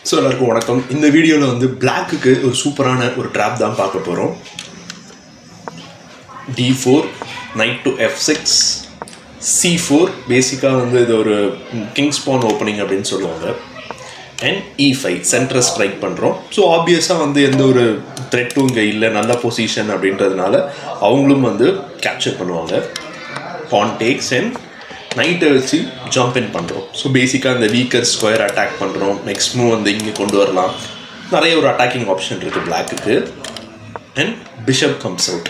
So எல்லாருக்கும் வணக்கம். இந்த வீடியோவில் வந்து பிளாக்குக்கு ஒரு சூப்பரான ஒரு ட்ராப் தான் பார்க்க போகிறோம். D4 night to F6 C4 பேசிக்காக வந்து இது ஒரு கிங்ஸ் பான் ஓப்பனிங் அப்படின்னு சொல்லுவாங்க. அண்ட் E5 சென்டரை ஸ்ட்ரைக் பண்ணுறோம். ஸோ ஆப்வியஸாக வந்து எந்த ஒரு த்ரெட்டும் இங்கே இல்லை, நல்ல பொசிஷன் அப்படின்றதுனால அவங்களும் வந்து கேப்சர் பண்ணுவாங்க. பான் டேக்ஸ் அண்ட் நைட்டை வச்சு ஜம்ப் இன் பண்ணுறோம். ஸோ பேசிக்காக இந்த வீக்கர் ஸ்கொயர் அட்டாக் பண்ணுறோம். நெக்ஸ்ட் மூவ் வந்து இங்கே கொண்டு வரலாம். நிறைய ஒரு அட்டாக்கிங் ஆப்ஷன் இருக்குது பிளாக்குக்கு. And bishop comes out.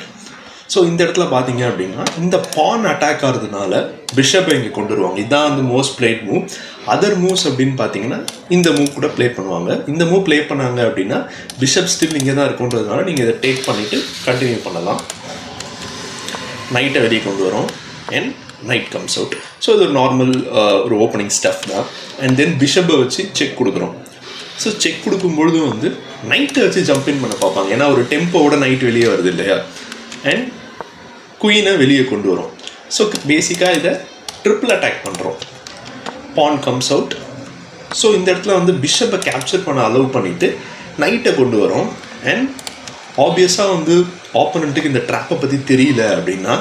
So இந்த இடத்துல பார்த்தீங்க அப்படின்னா இந்த பான் அட்டாக் ஆகிறதுனால பிஷப்பை இங்கே கொண்டு வருவாங்க. இதுதான் வந்து most played move. Other moves அப்படின்னு பார்த்தீங்கன்னா இந்த மூவ் கூட ப்ளே பண்ணுவாங்க. இந்த மூவ் ப்ளே பண்ணாங்க அப்படின்னா பிஷப் ஸ்டில் இங்கே தான் இருக்குன்றதுனால நீங்கள் இதை டேக் பண்ணிவிட்டு கண்டினியூ பண்ணலாம். நைட்டை வெளியே கொண்டு வரோம் and night comes out. So இது ஒரு நார்மல் ஒரு ஓப்பனிங் ஸ்டஃப் தான். அண்ட் தென் பிஷப்பை வச்சு செக் கொடுக்குறோம். ஸோ செக் கொடுக்கும்பொழுதும் வந்து நைட்டை வச்சு ஜம்ப் இன் பண்ண பார்ப்பாங்க. ஏன்னா ஒரு டெம்போவோட நைட் வெளியே வருது இல்லையா. அண்ட் குயினை வெளியே கொண்டு வரும். ஸோ பேசிக்காக இதை ட்ரிப்பிள் அட்டாக் பண்ணுறோம். பான் கம்ஸ் அவுட். ஸோ இந்த இடத்துல வந்து பிஷப்பை கேப்சர் பண்ண அலோவ் பண்ணிவிட்டு நைட்டை கொண்டு வரோம். அண்ட் ஆப்வியஸாக வந்து ஆப்போனண்ட்டுக்கு இந்த ட்ராப்பை பற்றி தெரியல அப்படின்னா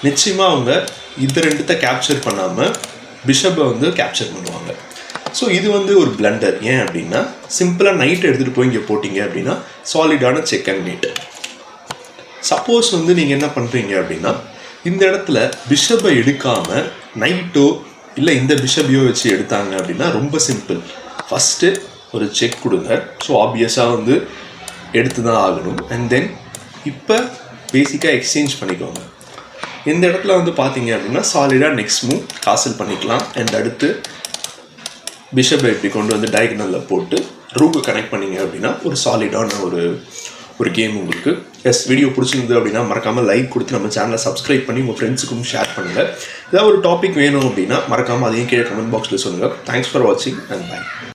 நிச்சயமாக அவங்க இந்த ரெண்டுத்தை கேப்சர் பண்ணாமல் பிஷப்பை வந்து கேப்சர் பண்ணுவாங்க. ஸோ இது வந்து ஒரு பிளண்டர். ஏன் அப்படின்னா சிம்பிளாக நைட் எடுத்துகிட்டு போய் இங்கே போட்டிங்க அப்படின்னா சாலிடான செக் அண்ட் மேட். சப்போஸ் வந்து நீங்கள் என்ன பண்ணுறீங்க அப்படின்னா இந்த இடத்துல பிஷப்பை எடுக்காமல் நைட்டோ இல்லை இந்த பிஷப்பையோ வச்சு எடுத்தாங்க அப்படின்னா ரொம்ப சிம்பிள். ஃபஸ்ட்டு ஒரு செக் கொடுங்க. ஸோ ஆப்வியஸாக வந்து எடுத்து தான் ஆகணும். அண்ட் தென் இப்போ பேசிக்காக எக்ஸ்சேஞ்ச் பண்ணிக்கோங்க. இந்த இடத்துல வந்து பார்த்தீங்க அப்படின்னா சாலிடாக நெக்ஸ்ட் மூவ் காசல் பண்ணிக்கலாம். அண்ட் அடுத்து பிஷப்பை இப்படி கொண்டு வந்து டயகனலில் போட்டு ரூக்கு கனெக்ட் பண்ணிங்க அப்படின்னா ஒரு சாலிடான ஒரு கேம் உங்களுக்கு. வீடியோ பிடிச்சிருந்தது அப்படின்னா மறக்காமல் லைக் கொடுத்து நம்ம சேனலை சப்ஸ்கிரைப் பண்ணி உங்கள் ஃப்ரெண்ட்ஸுக்கும் ஷேர் பண்ணுங்கள். ஏதாவது ஒரு டாபிக் வேணும் அப்படின்னா மறக்காமல் அதையும் கீழே கமெண்ட் பாக்ஸில் சொல்லுங்கள். தேங்க்ஸ் ஃபார் வாட்சிங் அண்ட் பை.